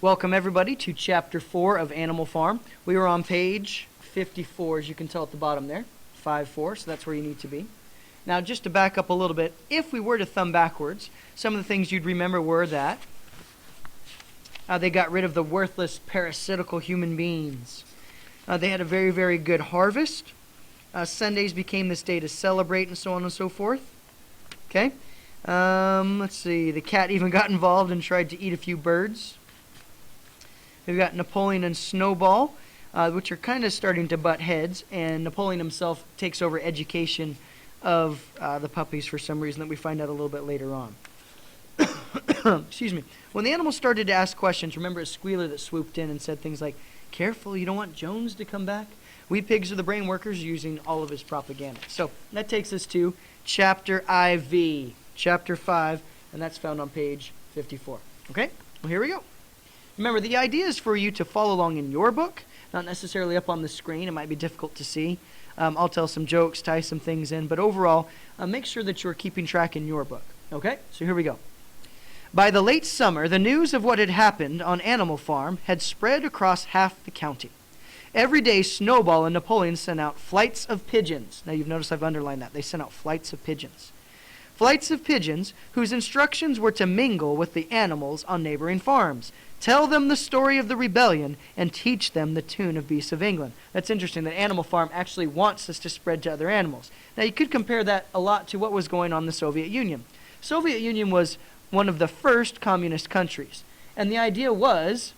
Welcome everybody to Chapter 4 of Animal Farm. We are on page 54, as you can tell at the bottom there, 5-4, so that's where you need to be. Now just to back up a little bit, if we were to thumb backwards, some of the things you'd remember were that they got rid of the worthless parasitical human beings. They had a very, very good harvest. Sundays became this day to celebrate and so on and so forth. Okay. Let's see. The cat even got involved and tried to eat a few birds. We've got Napoleon and Snowball, which are kind of starting to butt heads, and Napoleon himself takes over education of the puppies for some reason that we find out a little bit later on. Excuse me. When the animals started to ask questions, remember a squealer that swooped in and said things like, "Careful, you don't want Jones to come back." We pigs are the brain workers using all of his propaganda. So that takes us to Chapter IV, Chapter 5, and that's found on page 54. Okay? Well, here we go. Remember, the idea is for you to follow along in your book, not necessarily up on the screen. It might be difficult to see. I'll tell some jokes, tie some things in, but overall, make sure that you're keeping track in your book. Okay? So here we go. By the late summer, the news of what had happened on Animal Farm had spread across half the county. Every day, Snowball and Napoleon sent out flights of pigeons. Now, you've noticed I've underlined that. They sent out flights of pigeons. Flights of pigeons whose instructions were to mingle with the animals on neighboring farms, tell them the story of the rebellion, and teach them the tune of Beasts of England. That's interesting that Animal Farm actually wants us to spread to other animals. Now, you could compare that a lot to what was going on in the Soviet Union. Soviet Union was one of the first communist countries. And the idea was,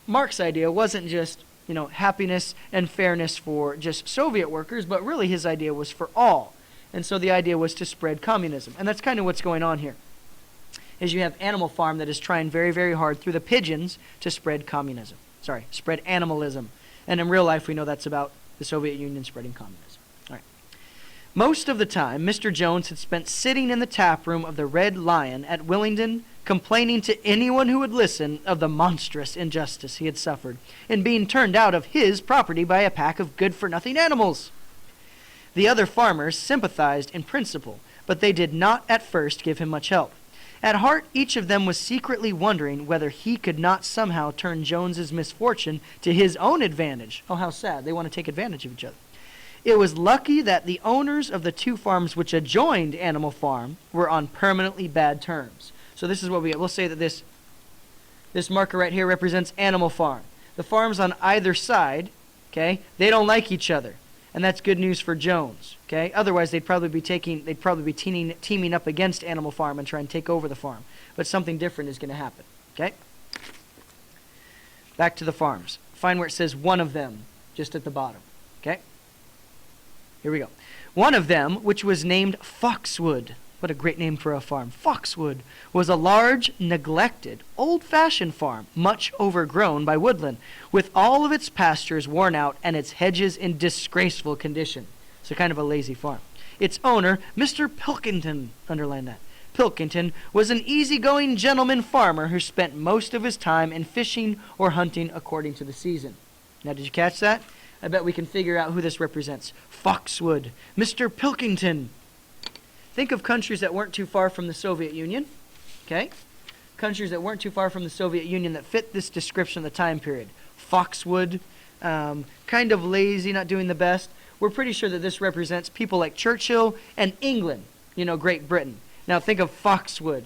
Mark's idea wasn't just, happiness and fairness for just Soviet workers, but really his idea was for all. And so the idea was to spread communism. And that's kind of what's going on here. Is you have Animal Farm that is trying very, very hard through the pigeons to spread communism. Spread animalism. And in real life, we know that's about the Soviet Union spreading communism. All right. Most of the time, Mr. Jones had spent sitting in the tap room of the Red Lion at Willingdon, complaining to anyone who would listen of the monstrous injustice he had suffered in being turned out of his property by a pack of good-for-nothing animals. The other farmers sympathized in principle, but they did not at first give him much help. At heart, each of them was secretly wondering whether he could not somehow turn Jones's misfortune to his own advantage. Oh, how sad. They want to take advantage of each other. It was lucky that the owners of the two farms which adjoined Animal Farm were on permanently bad terms. So this is what we'll say that this marker right here represents Animal Farm. The farms on either side, okay, they don't like each other. And that's good news for Jones, okay? Otherwise, they'd probably be teaming up against Animal Farm and trying to take over the farm. But something different is going to happen, okay? Back to the farms. Find where it says one of them, just at the bottom, okay? Here we go. One of them, which was named Foxwood. What a great name for a farm. Foxwood was a large, neglected, old-fashioned farm, much overgrown by woodland, with all of its pastures worn out and its hedges in disgraceful condition. So kind of a lazy farm. Its owner, Mr. Pilkington, underline that. Pilkington was an easygoing gentleman farmer who spent most of his time in fishing or hunting according to the season. Now, did you catch that? I bet we can figure out who this represents. Foxwood, Mr. Pilkington. Think of countries that weren't too far from the Soviet Union, okay? Countries that weren't too far from the Soviet Union that fit this description of the time period. Foxwood, kind of lazy, not doing the best. We're pretty sure that this represents people like Churchill and England, Great Britain. Now think of Foxwood,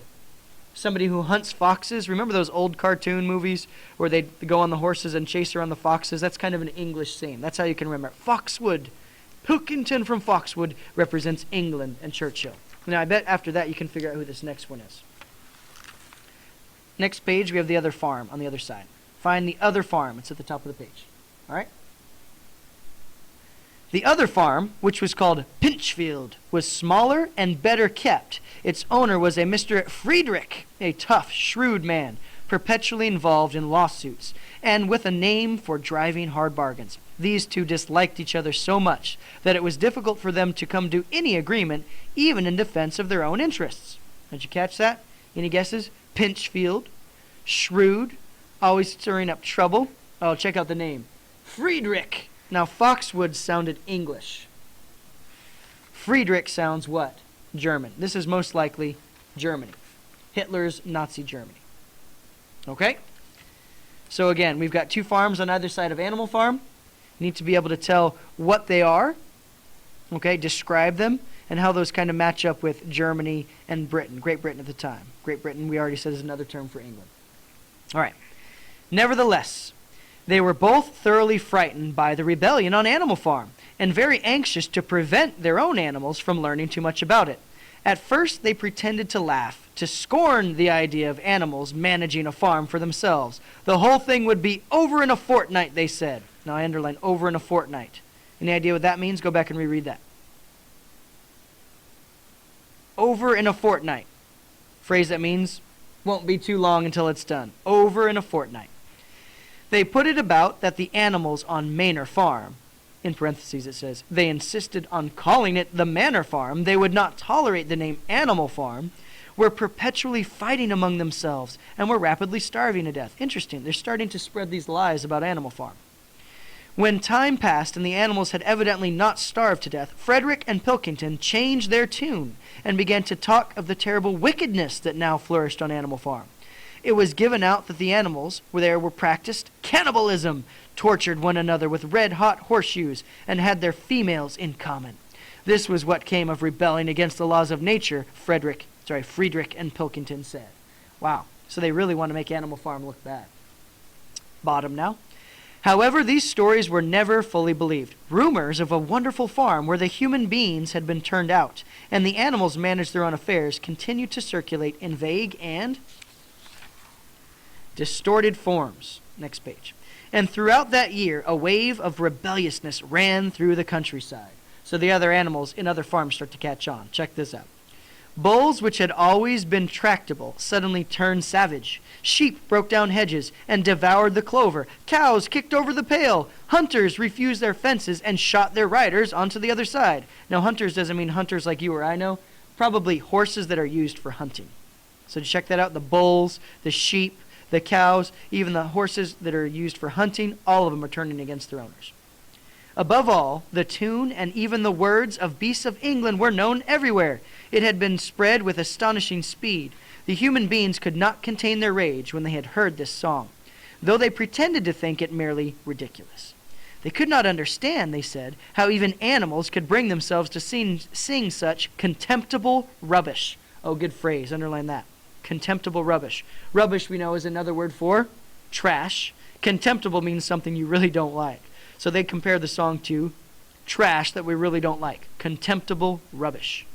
somebody who hunts foxes. Remember those old cartoon movies where they go on the horses and chase around the foxes? That's kind of an English scene. That's how you can remember. Foxwood. Pilkington from Foxwood represents England and Churchill. Now, I bet after that you can figure out who this next one is. Next page, we have the other farm on the other side. Find the other farm. It's at the top of the page. All right? The other farm, which was called Pinchfield, was smaller and better kept. Its owner was a Mr. Friedrich, a tough, shrewd man, perpetually involved in lawsuits, and with a name for driving hard bargains. These two disliked each other so much that it was difficult for them to come to any agreement, even in defense of their own interests. Did you catch that? Any guesses? Pinchfield, shrewd, always stirring up trouble. Oh, check out the name. Friedrich. Now, Foxwood sounded English. Friedrich sounds what? German. This is most likely Germany. Hitler's Nazi Germany. Okay? So again, we've got two farms on either side of Animal Farm. You need to be able to tell what they are, okay, describe them, and how those kind of match up with Germany and Britain, Great Britain at the time. Great Britain, we already said, is another term for England. All right. Nevertheless, they were both thoroughly frightened by the rebellion on Animal Farm and very anxious to prevent their own animals from learning too much about it. At first, they pretended to laugh, to scorn the idea of animals managing a farm for themselves. The whole thing would be over in a fortnight, they said. Now, I underline over in a fortnight. Any idea what that means? Go back and reread that. Over in a fortnight. Phrase that means won't be too long until it's done. Over in a fortnight. They put it about that the animals on Manor Farm, in parentheses it says, they insisted on calling it the Manor Farm. They would not tolerate the name Animal Farm, were perpetually fighting among themselves and were rapidly starving to death. Interesting. They're starting to spread these lies about Animal Farm. When time passed and the animals had evidently not starved to death, Frederick and Pilkington changed their tune and began to talk of the terrible wickedness that now flourished on Animal Farm. It was given out that the animals were practiced cannibalism, tortured one another with red-hot horseshoes, and had their females in common. This was what came of rebelling against the laws of nature, Friedrich and Pilkington said. Wow, so they really want to make Animal Farm look bad. Bottom now. However, these stories were never fully believed. Rumors of a wonderful farm where the human beings had been turned out and the animals managed their own affairs continued to circulate in vague and distorted forms. Next page. And throughout that year, a wave of rebelliousness ran through the countryside. So the other animals in other farms start to catch on. Check this out. Bulls, which had always been tractable, suddenly turned savage. Sheep broke down hedges and devoured the clover. Cows kicked over the pail. Hunters refused their fences and shot their riders onto the other side. Now, hunters doesn't mean hunters like you or I know. Probably horses that are used for hunting. So check that out. The bulls, the sheep, the cows, even the horses that are used for hunting, all of them are turning against their owners. Above all, the tune and even the words of Beasts of England were known everywhere. It had been spread with astonishing speed. The human beings could not contain their rage when they had heard this song, though they pretended to think it merely ridiculous. They could not understand, they said, how even animals could bring themselves to sing such contemptible rubbish. Oh, good phrase. Underline that. Contemptible rubbish. Rubbish, we know, is another word for trash. Contemptible means something you really don't like. So they compare the song to trash that we really don't like. Contemptible rubbish.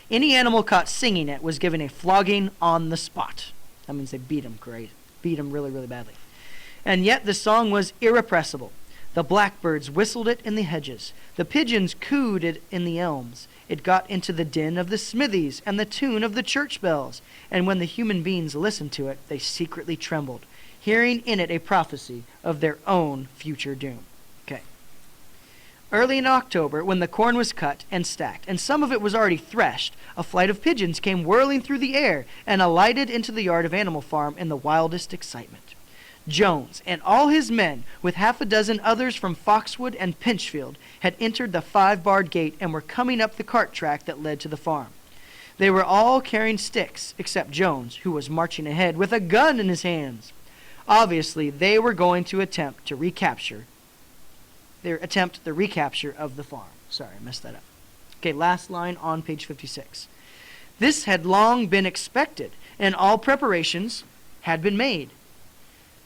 Any animal caught singing it was given a flogging on the spot. That means they beat him really, really badly. And yet the song was irrepressible. The blackbirds whistled it in the hedges. The pigeons cooed it in the elms. It got into the din of the smithies and the tune of the church bells. And when the human beings listened to it, they secretly trembled, hearing in it a prophecy of their own future doom. Okay. Early in October, when the corn was cut and stacked, and some of it was already threshed, a flight of pigeons came whirling through the air and alighted into the yard of Animal Farm in the wildest excitement. Jones and all his men, with half a dozen others from Foxwood and Pinchfield, had entered the 5-barred gate and were coming up the cart track that led to the farm. They were all carrying sticks, except Jones, who was marching ahead with a gun in his hands. Obviously, they were going to attempt the recapture of the farm. Sorry, I messed that up. Okay, last line on page 56. This had long been expected, and all preparations had been made.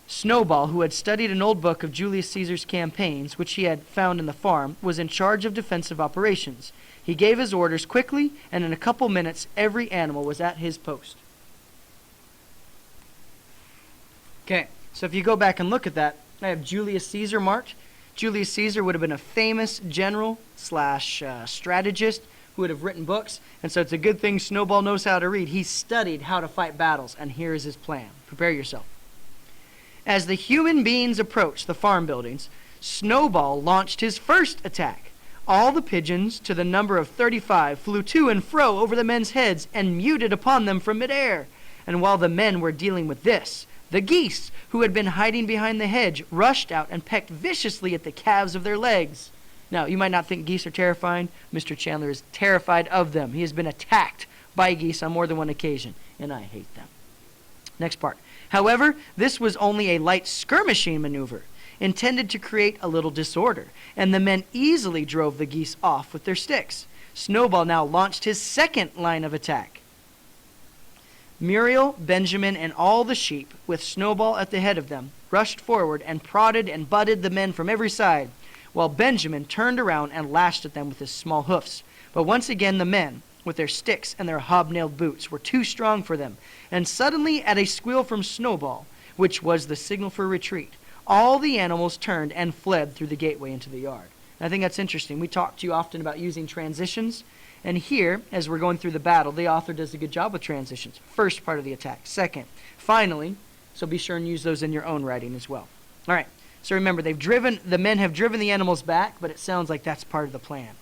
Snowball, who had studied an old book of Julius Caesar's campaigns, which he had found in the farm, was in charge of defensive operations. He gave his orders quickly, and in a couple minutes, every animal was at his post. Okay, so if you go back and look at that, I have Julius Caesar marked. Julius Caesar would have been a famous general / strategist who would have written books, and so it's a good thing Snowball knows how to read. He studied how to fight battles, and here is his plan. Prepare yourself. As the human beings approached the farm buildings, Snowball launched his first attack. All the pigeons, to the number of 35, flew to and fro over the men's heads and muted upon them from midair. And while the men were dealing with this, the geese, who had been hiding behind the hedge, rushed out and pecked viciously at the calves of their legs. Now, you might not think geese are terrifying. Mr. Chandler is terrified of them. He has been attacked by geese on more than one occasion, and I hate them. Next part. However, this was only a light skirmishing maneuver, intended to create a little disorder, and the men easily drove the geese off with their sticks. Snowball now launched his second line of attack. Muriel, Benjamin, and all the sheep, with Snowball at the head of them, rushed forward and prodded and butted the men from every side, while Benjamin turned around and lashed at them with his small hoofs. But once again the men, with their sticks and their hobnailed boots, were too strong for them, and suddenly at a squeal from Snowball, which was the signal for retreat, all the animals turned and fled through the gateway into the yard. And I think that's interesting. We talk to you often about using transitions, and here, as we're going through the battle, the author does a good job with transitions. First part of the attack. Second. Finally, so be sure and use those in your own writing as well. All right, so remember, the men have driven the animals back, but it sounds like that's part of the plan.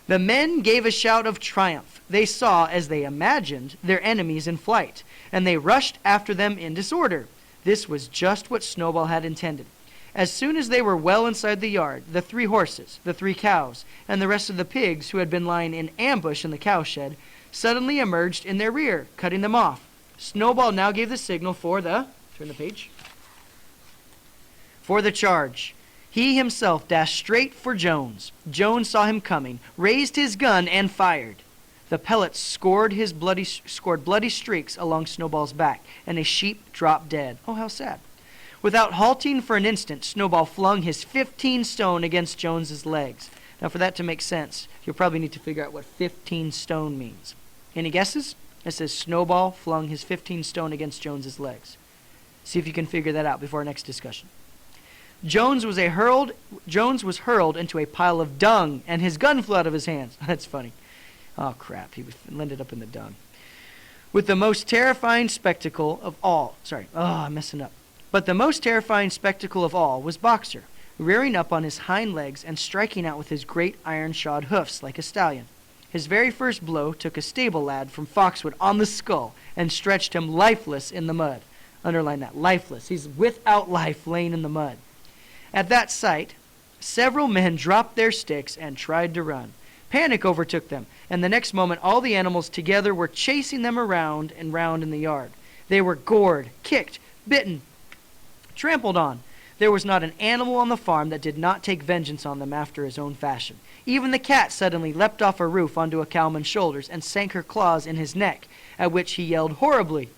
The men gave a shout of triumph. They saw, as they imagined, their enemies in flight, and they rushed after them in disorder. This was just what Snowball had intended. As soon as they were well inside the yard, the 3 horses, the 3 cows, and the rest of the pigs who had been lying in ambush in the cowshed suddenly emerged in their rear, cutting them off. Snowball now gave the signal for turn the page, for the charge. He himself dashed straight for Jones. Jones saw him coming, raised his gun, and fired. The pellets scored bloody streaks along Snowball's back, and a sheep dropped dead. Oh, how sad. Without halting for an instant, Snowball flung his 15 stone against Jones's legs. Now, for that to make sense, you'll probably need to figure out what 15 stone means. Any guesses? It says Snowball flung his 15 stone against Jones's legs. See if you can figure that out before our next discussion. Jones was hurled into a pile of dung, and his gun flew out of his hands. That's funny. Oh, crap. He ended up in the dung. With the most terrifying spectacle of all... I'm messing up. But the most terrifying spectacle of all was Boxer, rearing up on his hind legs and striking out with his great iron-shod hoofs like a stallion. His very first blow took a stable lad from Foxwood on the skull and stretched him lifeless in the mud. Underline that, lifeless. He's without life, laying in the mud. At that sight, several men dropped their sticks and tried to run. Panic overtook them, and the next moment all the animals together were chasing them around and round in the yard. They were gored, kicked, bitten, trampled on. There was not an animal on the farm that did not take vengeance on them after his own fashion. Even the cat suddenly leapt off a roof onto a cowman's shoulders and sank her claws in his neck, at which he yelled horribly.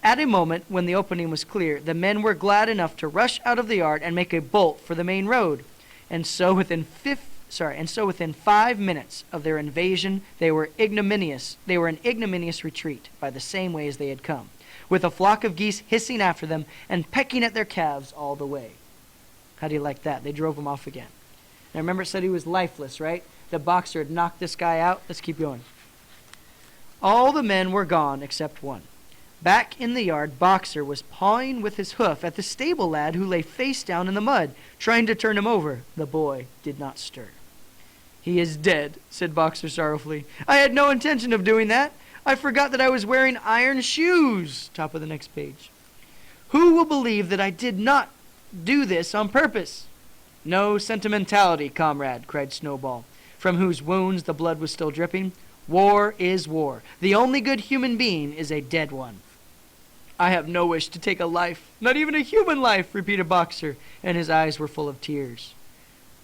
At a moment when the opening was clear, the men were glad enough to rush out of the yard and make a bolt for the main road. And so within 5 minutes of their invasion, they were in ignominious retreat by the same way as they had come, with a flock of geese hissing after them and pecking at their calves all the way. How do you like that? They drove him off again. Now remember it said he was lifeless, right? The Boxer had knocked this guy out. Let's keep going. All the men were gone except one. Back in the yard, Boxer was pawing with his hoof at the stable lad who lay face down in the mud, trying to turn him over. The boy did not stir. "He is dead," said Boxer sorrowfully. "I had no intention of doing that. I forgot that I was wearing iron shoes." Top of the next page. "Who will believe that I did not do this on purpose?" "No sentimentality, comrade," cried Snowball, from whose wounds the blood was still dripping. "War is war. The only good human being is a dead one." "I have no wish to take a life, not even a human life," repeated Boxer, and his eyes were full of tears.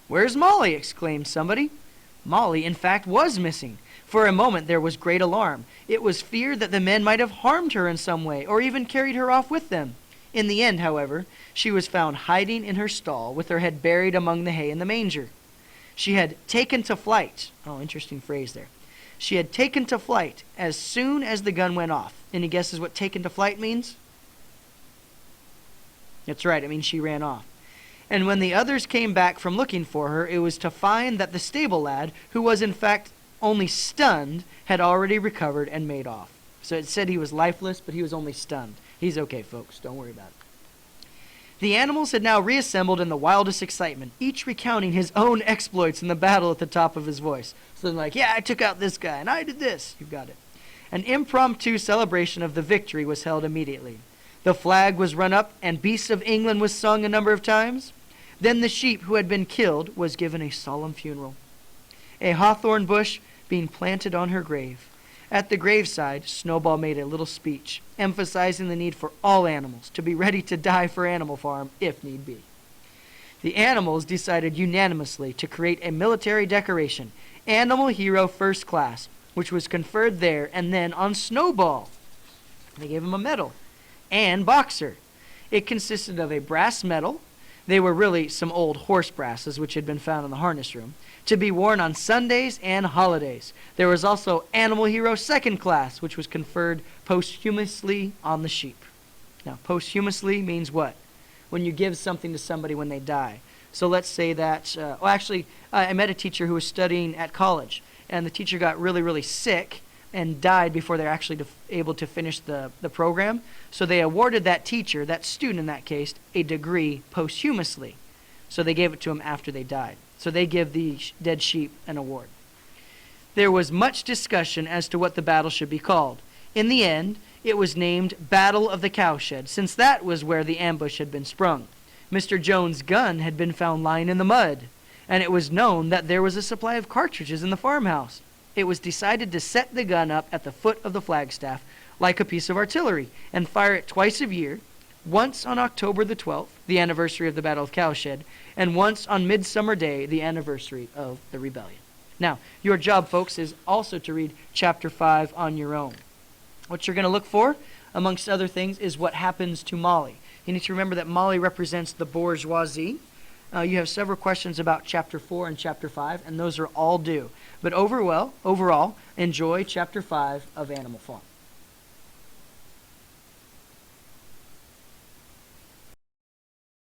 "Where's Molly?" exclaimed somebody. Molly, in fact, was missing. For a moment there was great alarm. It was feared that the men might have harmed her in some way, or even carried her off with them. In the end, however, she was found hiding in her stall, with her head buried among the hay in the manger. She had taken to flight. Oh, interesting phrase there. She had taken to flight as soon as the gun went off. Any guesses what taken to flight means? That's right, it means she ran off. And when the others came back from looking for her, it was to find that the stable lad, who was in fact only stunned, had already recovered and made off. So it said he was lifeless, but he was only stunned. He's okay, folks. Don't worry about it. The animals had now reassembled in the wildest excitement, each recounting his own exploits in the battle at the top of his voice. So they're like, "Yeah, I took out this guy, and I did this." You've got it. An impromptu celebration of the victory was held immediately. The flag was run up, and Beasts of England was sung a number of times. Then the sheep who had been killed was given a solemn funeral, a hawthorn bush being planted on her grave. At the graveside, Snowball made a little speech, emphasizing the need for all animals to be ready to die for Animal Farm if need be. The animals decided unanimously to create a military decoration, Animal Hero First Class, which was conferred there and then on Snowball. They gave him a medal. And Boxer. It consisted of a brass medal. They were really some old horse brasses which had been found in the harness room, to be worn on Sundays and holidays. There was also Animal Hero Second Class, which was conferred posthumously on the sheep. Now, posthumously means what? When you give something to somebody when they die. So let's say that, I met a teacher who was studying at college, and the teacher got really, really sick and died before they're actually able to finish the program. So they awarded that teacher, that student in that case, a degree posthumously. So they gave it to him after they died. So they give the dead sheep an award. There was much discussion as to what the battle should be called. In the end, it was named Battle of the Cowshed, since that was where the ambush had been sprung. Mr. Jones' gun had been found lying in the mud, and it was known that there was a supply of cartridges in the farmhouse. It was decided to set the gun up at the foot of the flagstaff, like a piece of artillery, and fire it twice a year, once on October the 12th, the anniversary of the Battle of Cowshed, and once on Midsummer Day, the anniversary of the rebellion. Now, your job, folks, is also to read chapter 5 on your own. What you're going to look for, amongst other things, is what happens to Molly. You need to remember that Molly represents the bourgeoisie. You have several questions about chapter 4 and chapter 5, and those are all due. But overall, enjoy chapter 5 of Animal Farm.